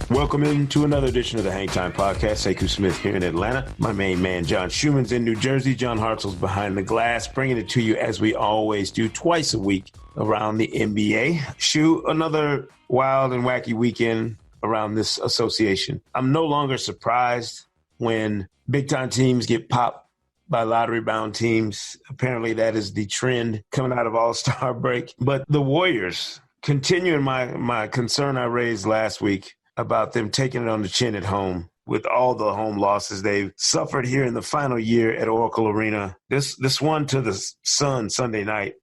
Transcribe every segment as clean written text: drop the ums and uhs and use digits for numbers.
Welcome into another edition of the Hang Time Podcast. Sekou Smith here in Atlanta. My main man, John Schuman's in New Jersey. John Hartzell's behind the glass, bringing it to you as we always do twice a week around the NBA. Shu, another wild and wacky weekend around this association. I'm no longer surprised when big-time teams get popped by lottery-bound teams. Apparently that is the trend coming out of All-Star break. But the Warriors, continuing my concern I raised last week about them taking it on the chin at home with all the home losses they've suffered here in the final year at Oracle Arena. This one to the Suns Sunday night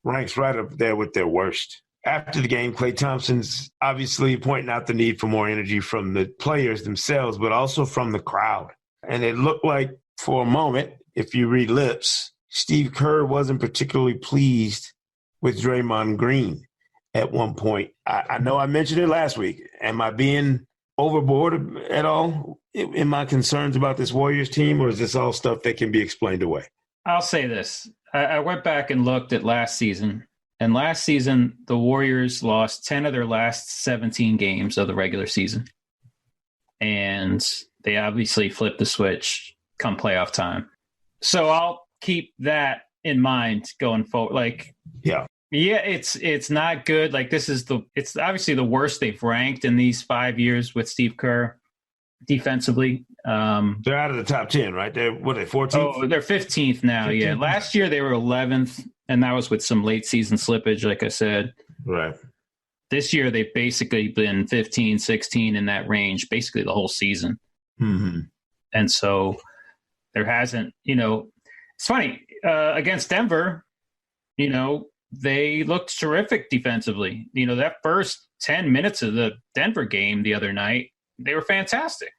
ranks right up there with their worst. After the game, Klay Thompson's obviously pointing out the need for more energy from the players themselves, but also from the crowd. And it looked like for a moment, if you read lips, Steve Kerr wasn't particularly pleased with Draymond Green at one point. I know I mentioned it last week. Am I being overboard at all in my concerns about this Warriors team, or is this all stuff that can be explained away? I'll say this. I went back and looked at last season, and last season the Warriors lost 10 of their last 17 games of the regular season. And they obviously flipped the switch come playoff time. So I'll keep that in mind going forward. Yeah, it's not good. Like it's obviously the worst they've ranked in these 5 years with Steve Kerr defensively. They're out of the top 10, right? They're 14th? Oh, they're 15th now. 15th. Yeah. Last year they were 11th, and that was with some late season slippage, like I said. Right. This year they've basically been 15, 16 in that range, basically the whole season. Mm-hmm. And so there hasn't, it's funny, against Denver, they looked terrific defensively. That first 10 minutes of the Denver game the other night, they were fantastic.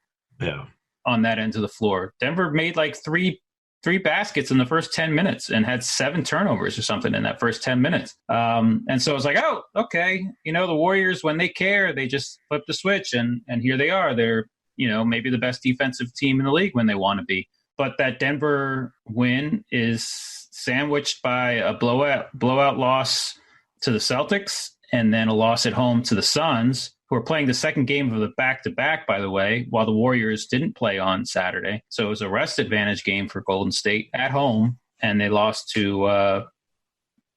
Yeah. On that end of the floor. Denver made like three baskets in the first 10 minutes and had 7 turnovers or something in that first 10 minutes. And so I was like, oh, okay. The Warriors, when they care, they just flip the switch and here they are. They're, maybe the best defensive team in the league when they want to be. But that Denver win is sandwiched by a blowout loss to the Celtics and then a loss at home to the Suns, who are playing the second game of the back-to-back, by the way, while the Warriors didn't play on Saturday. So it was a rest advantage game for Golden State at home, and they lost to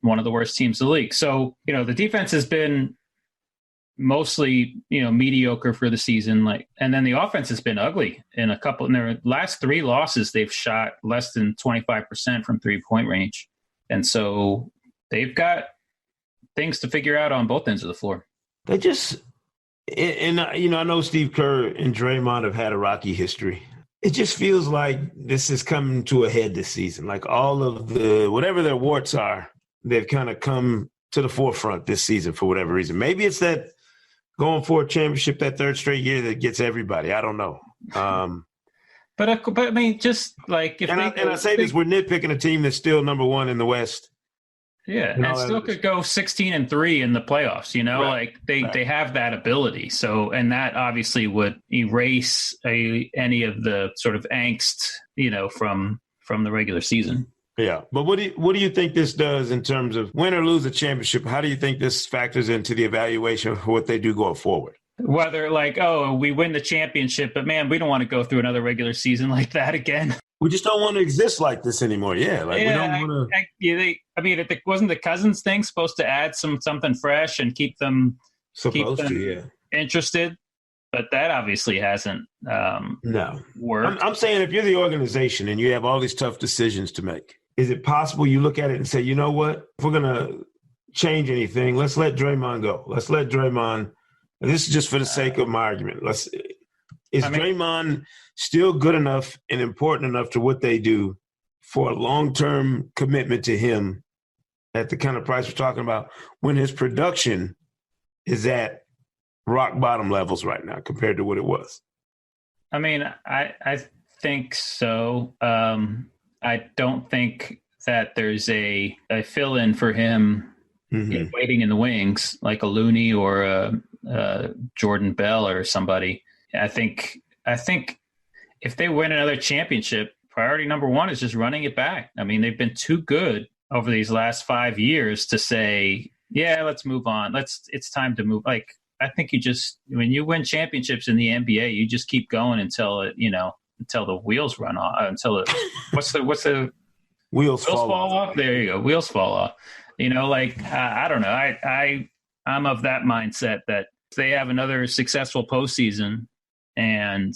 one of the worst teams in the league. So, the defense has been mostly, mediocre for the season. And then the offense has been ugly in their last 3 losses. They've shot less than 25% from 3-point range. And so they've got things to figure out on both ends of the floor. They just, and I know Steve Kerr and Draymond have had a rocky history. It just feels like this is coming to a head this season. Like all of whatever their warts are, they've kind of come to the forefront this season for whatever reason. Maybe it's that going for a championship that third straight year that gets everybody. I don't know. But I mean, just like I say this, we're nitpicking a team that's still number 1 in the West. Yeah, and still could go 16-3 in the playoffs. Right. Like they have that ability. So, and that obviously would erase any of the sort of angst, from the regular season. Yeah, but what do you think this does in terms of win or lose a championship? How do you think this factors into the evaluation of what they do going forward? Whether we win the championship, but man, we don't want to go through another regular season like that again. We just don't want to exist like this anymore. Yeah, we don't want to. Wasn't the Cousins thing supposed to add something fresh and keep them interested? But that obviously hasn't worked. I'm saying if you're the organization and you have all these tough decisions to make, is it possible you look at it and say, you know what, if we're going to change anything, let's let Draymond go. Let's let Draymond – this is just for the sake of my argument. Draymond still good enough and important enough to what they do for a long-term commitment to him at the kind of price we're talking about when his production is at rock bottom levels right now compared to what it was? I mean, I think so. I don't think that there's a fill-in for him waiting in the wings like a Looney or a Jordan Bell or somebody. I think if they win another championship, priority number 1 is just running it back. I mean, they've been too good over these last 5 years to say, yeah, let's move on. It's time to move. Like, think you just, when you win championships in the NBA, you just keep going until until the wheels run off, until what's the Wheels fall off. There you go. Wheels fall off. I don't know. I'm of that mindset that if they have another successful postseason and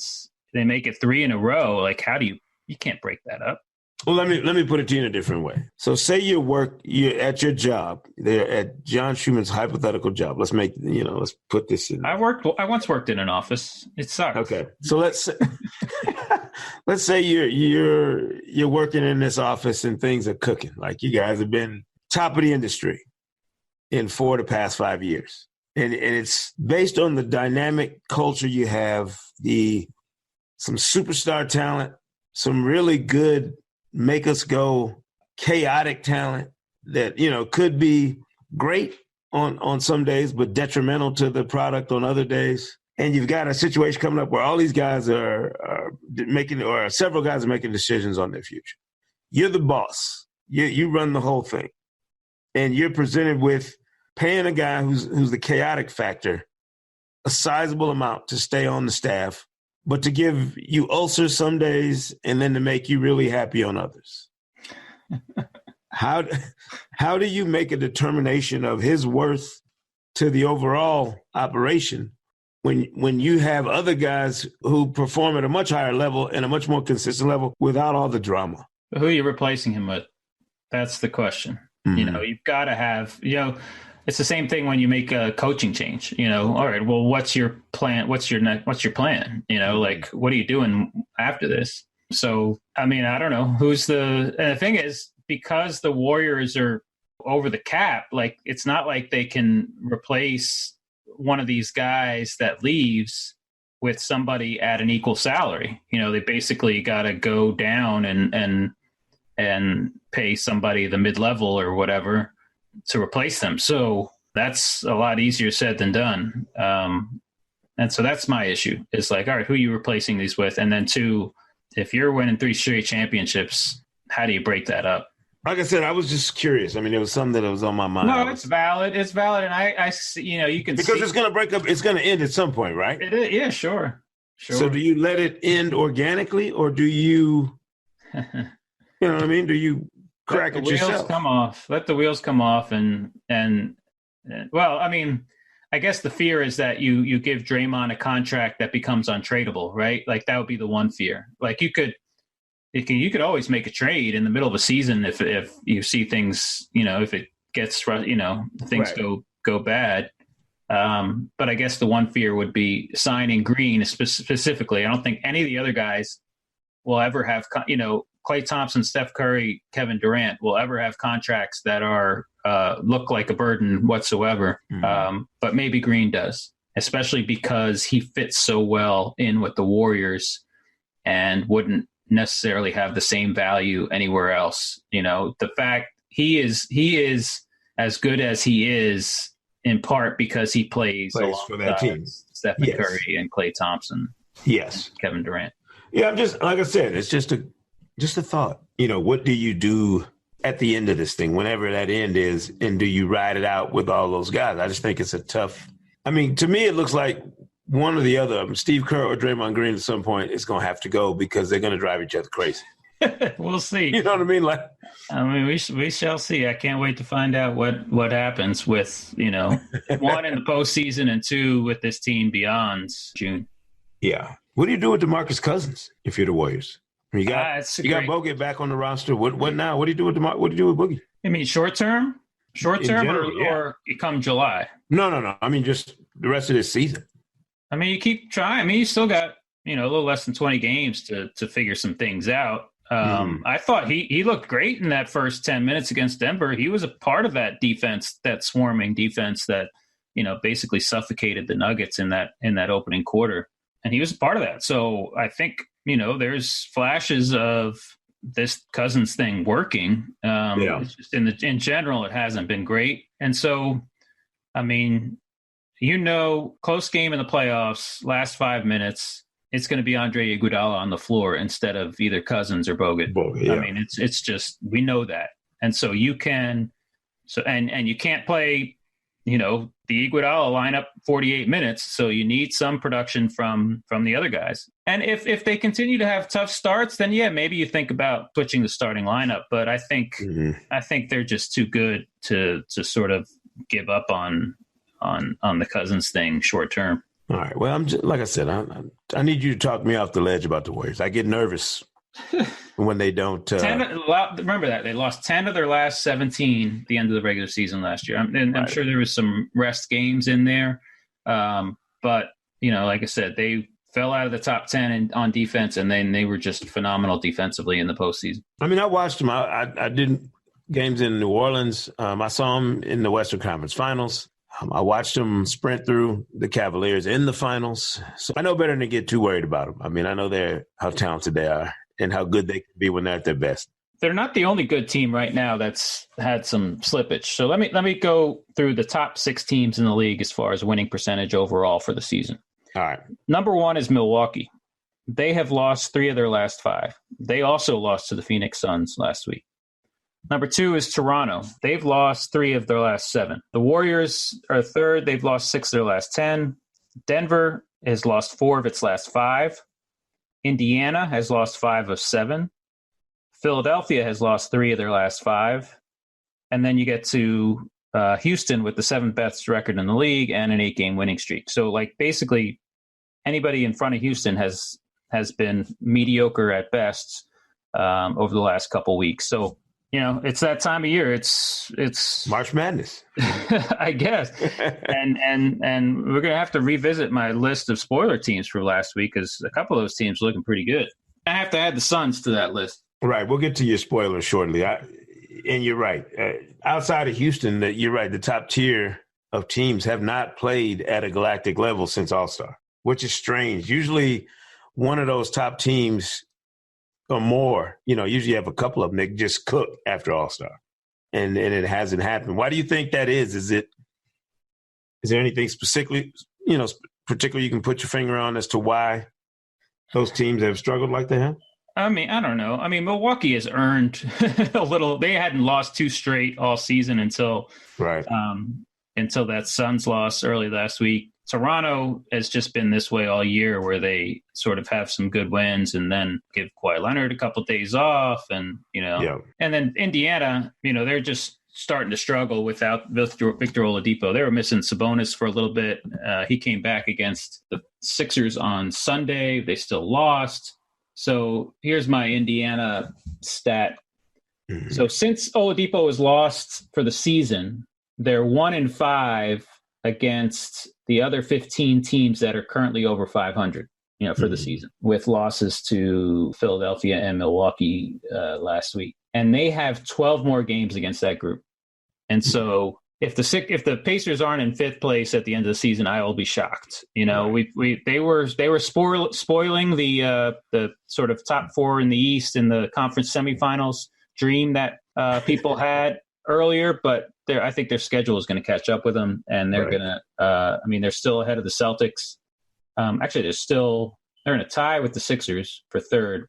they make it 3 in a row, like you can't break that up. Well, let me put it to you in a different way. So say you're at your job, they're at John Schuhmann's hypothetical job. Let's put this in. I once worked in an office. It sucked. Okay. So let's say you're working in this office and things are cooking. Like you guys have been top of the industry in 4 of the past 5 years. And it's based on the dynamic culture you have, some superstar talent, some really good make us go chaotic talent that, could be great on some days, but detrimental to the product on other days. And you've got a situation coming up where all these guys are making, or several guys are making decisions on their future. You're the boss. You run the whole thing. And you're presented with paying a guy who's the chaotic factor a sizable amount to stay on the staff, but to give you ulcers some days and then to make you really happy on others. How do you make a determination of his worth to the overall operation when you have other guys who perform at a much higher level and a much more consistent level without all the drama? Who are you replacing him with? That's the question. Mm-hmm. You've got to have, it's the same thing when you make a coaching change, all right, well, what's your plan? What's your plan? Like, what are you doing after this? So, I don't know and the thing is, because the Warriors are over the cap, like, it's not like they can replace one of these guys that leaves with somebody at an equal salary. They basically got to go down and pay somebody the mid-level or whatever to replace them. So that's a lot easier said than done. And so that's my issue. It's like, all right, who are you replacing these with? And then 2, if you're winning 3 straight championships, how do you break that up? Like I said, I was just curious. It was something that was on my mind. No, it's valid. It's valid. And I you can because it's going to break up. It's going to end at some point, right? It is, yeah, sure. So do you let it end organically, or do you, you know what I mean? Do you crack it yourself? Let the wheels come off. And well, I guess the fear is that you give Draymond a contract that becomes untradeable, right? Like, that would be the one fear. Like, you could always make a trade in the middle of a season if you see things, if it gets, things right. go bad. But I guess the one fear would be signing Green specifically. I don't think any of the other guys will ever have, Klay Thompson, Steph Curry, Kevin Durant will ever have contracts that are look like a burden whatsoever. Mm-hmm. But maybe Green does, especially because he fits so well in with the Warriors and wouldn't necessarily have the same value anywhere else. The fact he is as good as he is in part because he plays for that team. Stephen Curry and Klay Thompson. Yes. Kevin Durant. Yeah, I'm just, like I said, it's just a thought. What do you do at the end of this thing, whenever that end is, and do you ride it out with all those guys? I just think it's a tough. To me, it looks like one or the other, Steve Kerr or Draymond Green, at some point is going to have to go because they're going to drive each other crazy. We'll see. You know what I mean? Like, we shall see. I can't wait to find out what happens with, 1 in the postseason and 2 with this team beyond June. Yeah. What do you do with DeMarcus Cousins if you're the Warriors? You got Bogut back on the roster. What now? What do you do with Boogie? I mean, short term, or come July? No. Just the rest of this season. You keep trying. You still got a little less than 20 games to figure some things out. I thought he looked great in that first 10 minutes against Denver. He was a part of that defense, that swarming defense that basically suffocated the Nuggets in that opening quarter, and he was a part of that. So I think there's flashes of this Cousins thing working. It's just in general, it hasn't been great, and so close game in the playoffs, last 5 minutes, it's going to be Andre Iguodala on the floor instead of either Cousins or Bogut. Yeah. It's just, we know that. And so you can't play the Iguodala line up 48 minutes, so you need some production from the other guys. And if they continue to have tough starts, then yeah, maybe you think about switching the starting lineup. But I think they're just too good to sort of give up on the Cousins thing short term. All right. Well, like I said, I need you to talk me off the ledge about the Warriors. I get nervous when they don't. Remember that they lost 10 of their last 17 at the end of the regular season last year. I'm sure there was some rest games in there, but like I said, they fell out of the top 10 on defense, and then they were just phenomenal defensively in the postseason. I mean, I watched them. I didn't games in New Orleans. I saw them in the Western Conference Finals. I watched them sprint through the Cavaliers in the finals. So I know better than to get too worried about them. I mean, I know how talented they are and how good they can be when they're at their best. They're not the only good team right now that's had some slippage. So let me go through the top 6 teams in the league as far as winning percentage overall for the season. All right. Number 1 is Milwaukee. They have lost 3 of their last 5. They also lost to the Phoenix Suns last week. Number 2 is Toronto. They've lost 3 of their last 7. The Warriors are third. They've lost 6 of their last 10. Denver has lost 4 of its last 5. Indiana has lost 5 of 7. Philadelphia has lost 3 of their last 5. And then you get to Houston with the 7th best record in the league and an 8-game winning streak. So, basically anybody in front of Houston has been mediocre at best over the last couple weeks. So, it's that time of year. It's March Madness, I guess. and we're going to have to revisit my list of spoiler teams for last week because a couple of those teams are looking pretty good. I have to add the Suns to that list. Right. We'll get to your spoilers shortly. And you're right. Outside of Houston, you're right. The top tier of teams have not played at a galactic level since All-Star, which is strange. Usually one of those top teams or more, usually you have a couple of them that just cook after All-Star, and it hasn't happened. Why do you think that is? Is there anything specifically you can put your finger on as to why those teams have struggled like they have? I mean, I don't know. I mean, Milwaukee has earned a little. They hadn't lost 2 straight all season until that Suns loss early last week. Toronto has just been this way all year, where they sort of have some good wins and then give Kawhi Leonard a couple of days off, and and then Indiana, they're just starting to struggle without Victor Oladipo. They were missing Sabonis for a little bit. He came back against the Sixers on Sunday. They still lost. So here's my Indiana stat. Mm-hmm. So since Oladipo was lost for the season, they're 1-5 against the other 15 teams that are currently over 500, for the season, with losses to Philadelphia and Milwaukee last week. And they have 12 more games against that group. And so if the Pacers aren't in 5th place at the end of the season, I will be shocked. They were spoiling the sort of top 4 in the East in the conference semifinals dream that people had earlier, but I think their schedule is going to catch up with them, and they're going to. They're still ahead of the Celtics. Actually, they're in a tie with the Sixers for 3rd,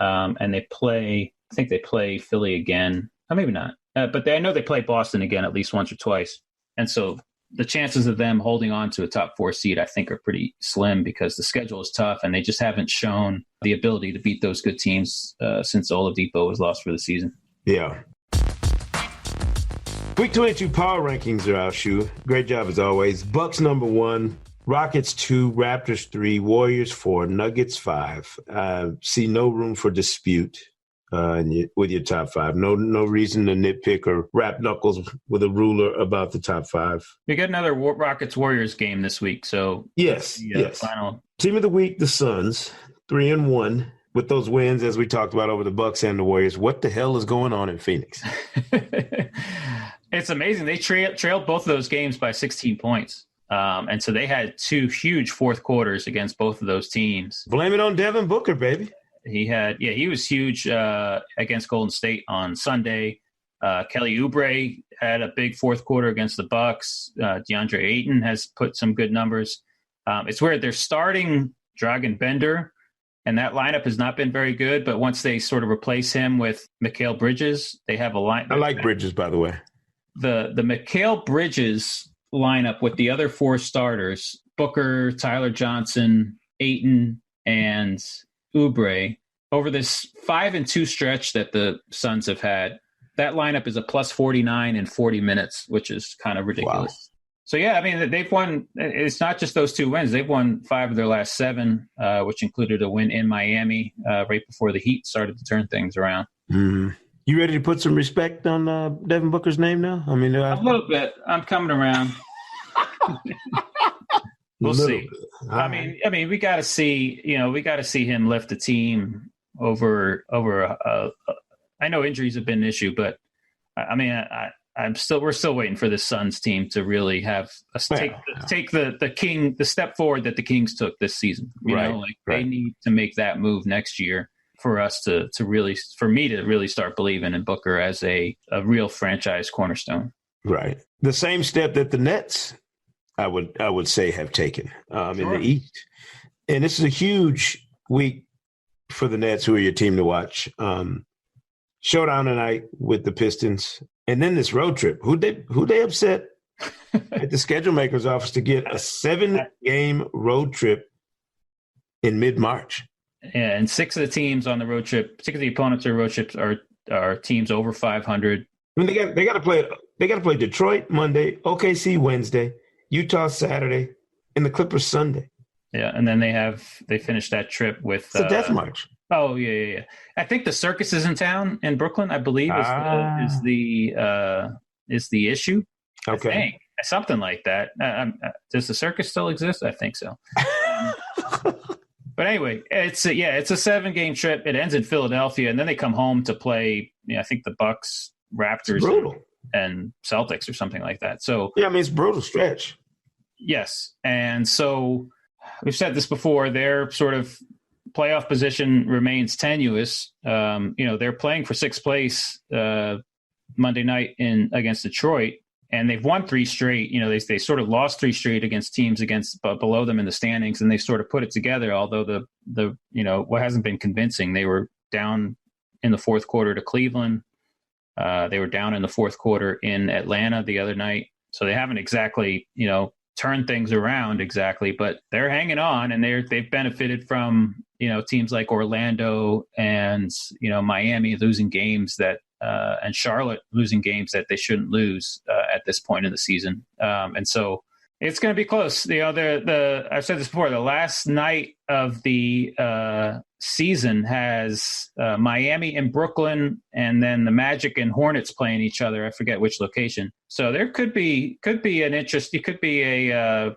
and they play. I think they play Philly again. Maybe not, but I know they play Boston again at least once or twice, and so the chances of them holding on to a top 4 seed, I think, are pretty slim because the schedule is tough, and they just haven't shown the ability to beat those good teams since Oladipo was lost for the season. Yeah. Week 22 power rankings are out, Shu. Great job as always. Bucks number 1, Rockets 2, Raptors 3, Warriors 4, Nuggets 5. See no room for dispute with your top 5. No reason to nitpick or wrap knuckles with a ruler about the top 5. We got another Rockets Warriors game this week, so yes. Final team of the week, the Suns, 3-1. With those wins, as we talked about over the Bucks and the Warriors, what the hell is going on in Phoenix? It's amazing. They trailed both of those games by 16 points. And so they had 2 huge fourth quarters against both of those teams. Blame it on Devin Booker, baby. He was huge against Golden State on Sunday. Kelly Oubre had a big fourth quarter against the Bucks. DeAndre Ayton has put some good numbers. It's weird. They're starting Dragan Bender, and that lineup has not been very good. But once they sort of replace him with Mikal Bridges, they have a line. I like Bridges, by the way. The Mikal Bridges lineup with the other four starters, Booker, Tyler Johnson, Ayton, and Oubre, over this 5-2 stretch that the Suns have had, that lineup is a plus 49 in 40 minutes, which is kind of ridiculous. Wow. So, yeah, I mean, they've won. It's not just those 2 wins. They've won 5 of their last 7, which included a win in Miami right before the Heat started to turn things around. Mm-hmm. You ready to put some respect on Devin Booker's name now? I mean, a little bit. I'm coming around. We'll see. I mean, we got to see. We got to see him lift the team over. I know injuries have been an issue, but I mean, we're still waiting for the Suns team to really have take the step forward that the Kings took this season. They need to make that move next year for us to me to really start believing in Booker as a real franchise cornerstone. Right. The same step that the Nets, I would say, have taken in the East. And this is a huge week for the Nets, who are your team to watch. Showdown tonight with the Pistons. And then this road trip. Who they upset at the schedule maker's office to get a 7-game road trip in mid-March? Yeah, and 6 of the teams on the road trip, 6 of the opponents on road trips are teams over 500. I mean, they got to play Detroit Monday, OKC Wednesday, Utah Saturday, and the Clippers Sunday. Yeah, and then they finished that trip with it's a death march. Oh yeah. I think the circus is in town in Brooklyn, I believe, is the issue. Okay, I think. Something like that. Does the circus still exist? I think so. But anyway, it's a 7-game trip. It ends in Philadelphia, and then they come home to play. I think the Bucks, Raptors, and Celtics or something like that. So yeah, I mean, it's a brutal stretch. Yes, and so we've said this before. Their sort of playoff position remains tenuous. They're playing for 6th place Monday night against Detroit. And they've won 3 straight. They sort of lost 3 straight against teams below them in the standings, and they sort of put it together. Although the what hasn't been convincing, they were down in the fourth quarter to Cleveland. They were down in the fourth quarter in Atlanta the other night, so they haven't exactly turned things around exactly. But they're hanging on, and they've benefited from teams like Orlando and Miami losing games and Charlotte losing games that they shouldn't lose at this point in the season. And so it's going to be close. I've said this before, the last night of the season has Miami and Brooklyn, and then the Magic and Hornets playing each other. I forget which location. So there could be an interest. It could be a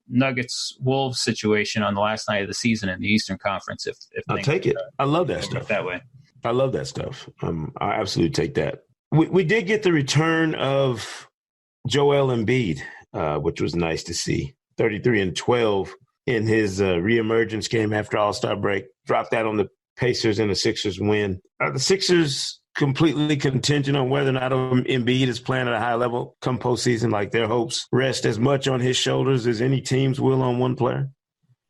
Nuggets Wolves situation on the last night of the season in the Eastern Conference. If I'll take it. I love that stuff that way. I love that stuff. I absolutely take that. We did get the return of Joel Embiid, which was nice to see. 33 and 12 in his reemergence game after All-Star break. Dropped that on the Pacers and the Sixers win. Are the Sixers completely contingent on whether or not Embiid is playing at a high level come postseason? Like, their hopes rest as much on his shoulders as any teams will on one player?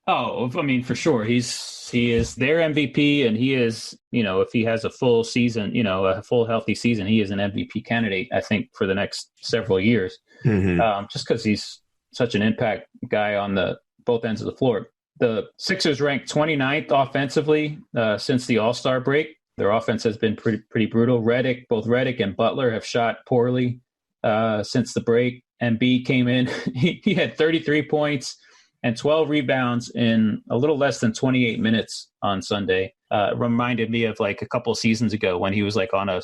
Oh, I mean, for sure. He is their MVP, and he is, if he has a full season, a full healthy season, he is an MVP candidate, I think, for the next several years. Mm-hmm. Just because he's such an impact guy on both ends of the floor. The Sixers ranked 29th offensively since the All-Star break. Their offense has been pretty brutal. Both Redick and Butler have shot poorly since the break. Embiid came in. He had 33 points and 12 rebounds in a little less than 28 minutes on Sunday. Reminded me of like a couple of seasons ago when he was like on a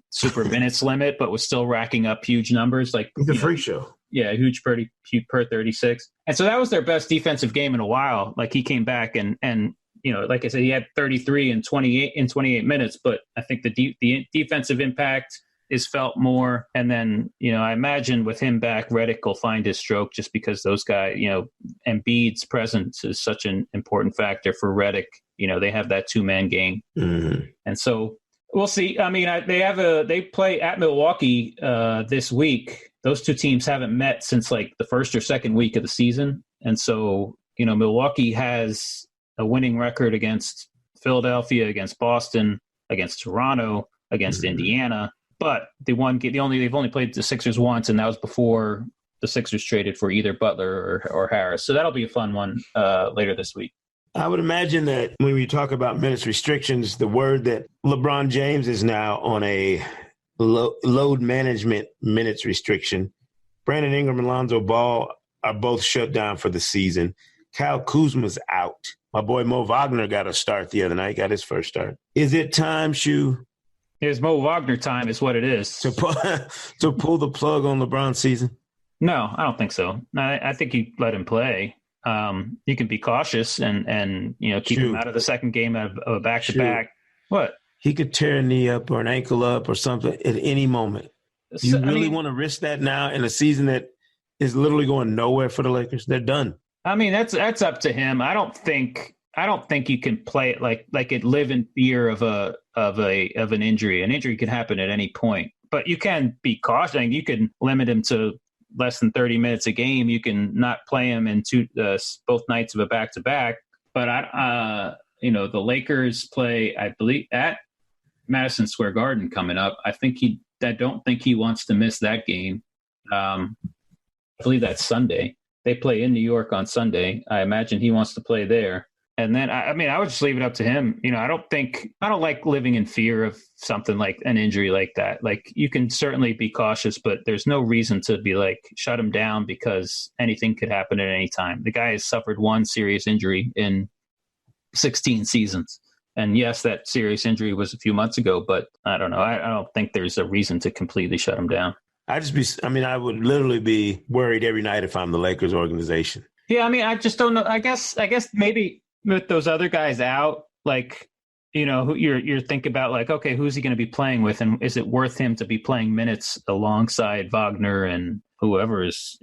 super minutes limit, but was still racking up huge numbers. Like the freak show. Yeah, huge per 36. And so that was their best defensive game in a while. Like, he came back and like I said, he had 33 in 28 minutes, but I think the defensive impact is felt more. And then, I imagine with him back, Redick will find his stroke, just because those guys, Embiid's presence is such an important factor for Redick. They have that 2-man game. Mm-hmm. And so we'll see. I mean, they play at Milwaukee this week. Those 2 teams haven't met since like the first or second week of the season. And so, Milwaukee has a winning record against Philadelphia, against Boston, against Toronto, against Indiana. But they've only played the Sixers once, and that was before the Sixers traded for either Butler or Harris. So that'll be a fun one later this week. I would imagine that when we talk about minutes restrictions, the word that LeBron James is now on a load management minutes restriction. Brandon Ingram and Lonzo Ball are both shut down for the season. Kyle Kuzma's out. My boy Mo Wagner got a start the other night, got his first start. Is it time, Shu? It's Mo Wagner time is what it is. To pull the plug on LeBron's season? No, I don't think so. I think you let him play. You can be cautious and keep him out of the second game of a back-to-back. What? He could tear a knee up or an ankle up or something at any moment. You really want to risk that now in a season that is literally going nowhere for the Lakers? They're done. I mean, that's up to him. I don't think you can play it like it live in fear of an injury. An injury can happen at any point, but you can be cautious. I mean, you can limit him to less than 30 minutes a game. You can not play him in both nights of a back-to-back. But the Lakers play, I believe, at Madison Square Garden coming up. I don't think he wants to miss that game. I believe that's Sunday. They play in New York on Sunday. I imagine he wants to play there. And then, I would just leave it up to him. I don't like living in fear of something like an injury like that. Like, you can certainly be cautious, but there's no reason to be like, shut him down because anything could happen at any time. The guy has suffered one serious injury in 16 seasons. And yes, that serious injury was a few months ago, but I don't know. I don't think there's a reason to completely shut him down. I would literally be worried every night if I'm the Lakers organization. Yeah, I just don't know. I guess maybe with those other guys out, like, who you're thinking about, like, okay, who's he going to be playing with, and is it worth him to be playing minutes alongside Wagner and whoever is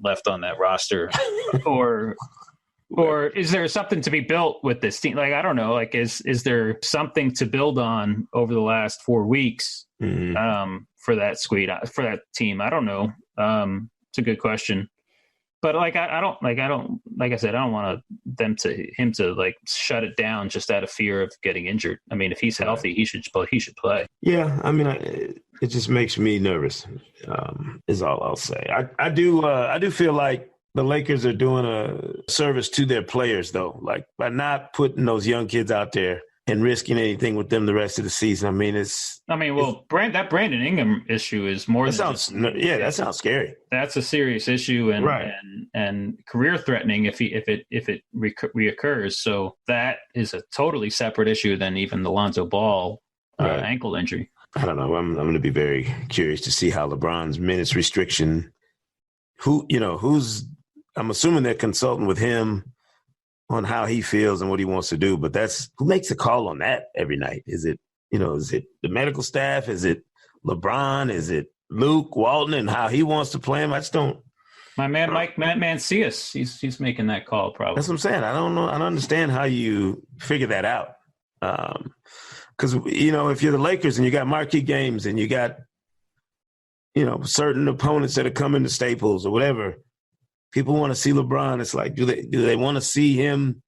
left on that roster, or is there something to be built with this team? Like, I don't know. Like, is there something to build on over the last 4 weeks for that team? I don't know. It's a good question. But like I don't like I said, I don't want him to like shut it down just out of fear of getting injured. I mean, if he's healthy, he should play. Yeah, it just makes me nervous. Is all I'll say. I do feel like the Lakers are doing a service to their players, though, like by not putting those young kids out there and risking anything with them the rest of the season. That Brandon Ingram issue is more than that sounds scary. That's a serious issue and career threatening if it reoccurs. So that is a totally separate issue than even the Lonzo Ball ankle injury. I don't know. I'm going to be very curious to see how LeBron's minutes restriction. I'm assuming they're consulting with him on how he feels and what he wants to do, but who makes a call on that every night? Is it the medical staff? Is it LeBron? Is it Luke Walton and how he wants to play him? I just don't. My man, Mike Mancias, he's making that call probably. That's what I'm saying. I don't know. I don't understand how you figure that out. Because, if you're the Lakers and you got marquee games and you got, certain opponents that are coming to Staples or whatever, people want to see LeBron. It's like, do they want to see him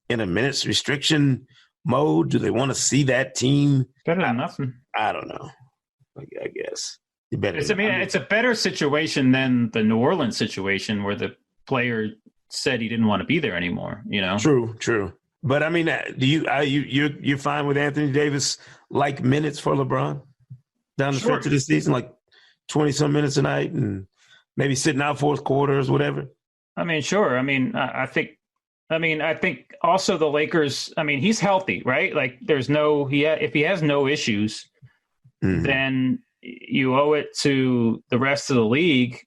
in a minutes restriction mode? Do they want to see that team? Better than nothing. I don't know. I guess. It's a better situation than the New Orleans situation where the player said he didn't want to be there anymore. True. But do you're fine with Anthony Davis like minutes for LeBron down the stretch of this season, like 20-some minutes a night and maybe sitting out fourth quarters, whatever? Sure. I think also the Lakers, he's healthy, right? Like if he has no issues, then you owe it to the rest of the league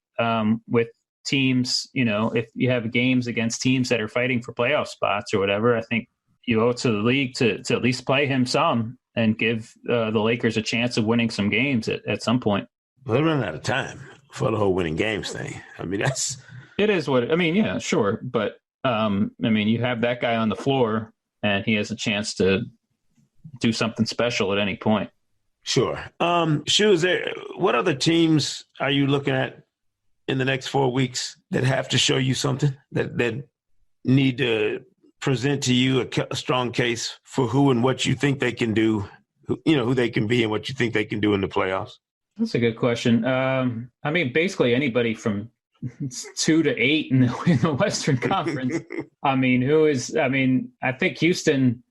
with teams, if you have games against teams that are fighting for playoff spots or whatever, I think you owe it to the league to at least play him some and give the Lakers a chance of winning some games at some point. Well, they're running out of time for the whole winning games thing. It is what yeah, sure. But you have that guy on the floor and he has a chance to do something special at any point. Sure. What other teams are you looking at in the next 4 weeks that have to show you something, that need to present to you a strong case for who and what you think they can do, who they can be and what you think they can do in the playoffs? That's a good question. I mean, basically anybody from 2 to 8 in the Western Conference. I mean, I think Houston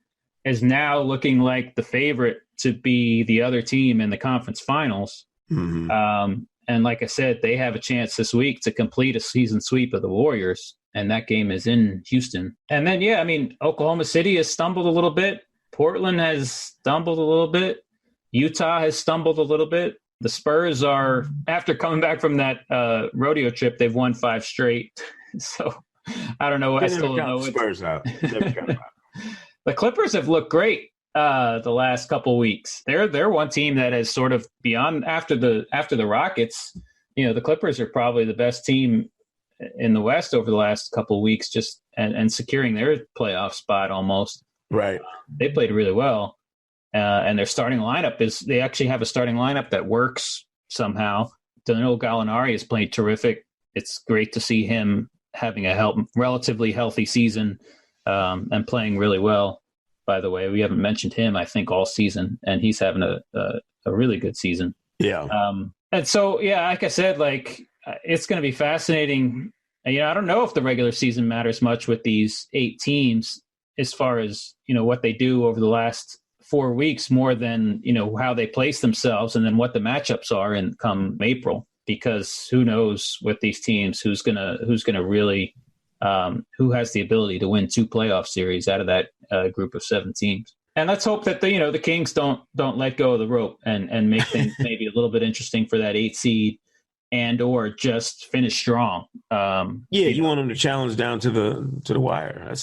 is now looking like the favorite to be the other team in the conference finals. Mm-hmm. And like I said, they have a chance this week to complete a season sweep of the Warriors, and that game is in Houston. And then, I mean, Oklahoma City has stumbled a little bit. Portland has stumbled a little bit. Utah has stumbled a little bit. The Spurs are, after coming back from that rodeo trip, they've won 5 straight. So I don't know. I still don't know. Spurs out. The Clippers have looked great the last couple of weeks. They're one team that has sort of beyond after the Rockets. The Clippers are probably the best team in the West over the last couple of weeks, just and securing their playoff spot almost. Right. They played really well. And their starting lineup they actually have a starting lineup that works somehow. Danilo Gallinari has played terrific. It's great to see him having a relatively healthy season and playing really well. By the way, we haven't mentioned him, I think, all season, and he's having a really good season. Yeah. And so, like I said, it's going to be fascinating. I don't know if the regular season matters much with these 8 teams as far as, what they do over the last 4 weeks more than, how they place themselves and then what the matchups are in come April, because who knows with these teams, who's going to really, who has the ability to win 2 playoff series out of that group of 7 teams. And let's hope that the Kings don't let go of the rope and make things maybe a little bit interesting for that 8 seed and or just finish strong. You want them to challenge down to the wire. I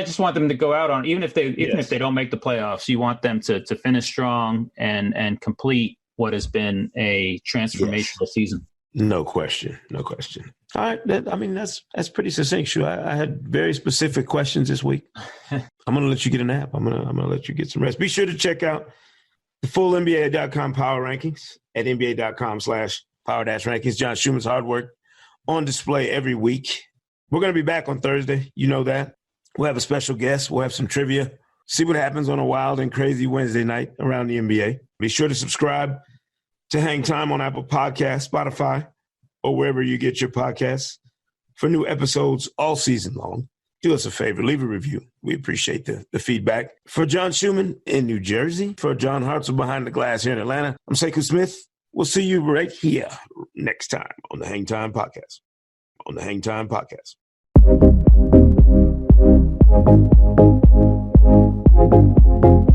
just want them to go out on, even if they don't make the playoffs, you want them to finish strong and complete what has been a transformational season. No question. All right. That's pretty succinct. Sure. I had very specific questions this week. I'm going to let you get a nap. I'm going to let you get some rest. Be sure to check out the full NBA.com power rankings at NBA.com/power-rankings. John Schuhmann's hard work on display every week. We're going to be back on Thursday. You know that. We'll have a special guest. We'll have some trivia. See what happens on a wild and crazy Wednesday night around the NBA. Be sure to subscribe to Hang Time on Apple Podcasts, Spotify, or wherever you get your podcasts for new episodes all season long. Do us a favor. Leave a review. We appreciate the feedback. For John Schuhmann in New Jersey, for John Hartzell behind the glass here in Atlanta, I'm Sekou Smith. We'll see you right here next time on the Hang Time Podcast. Thank you.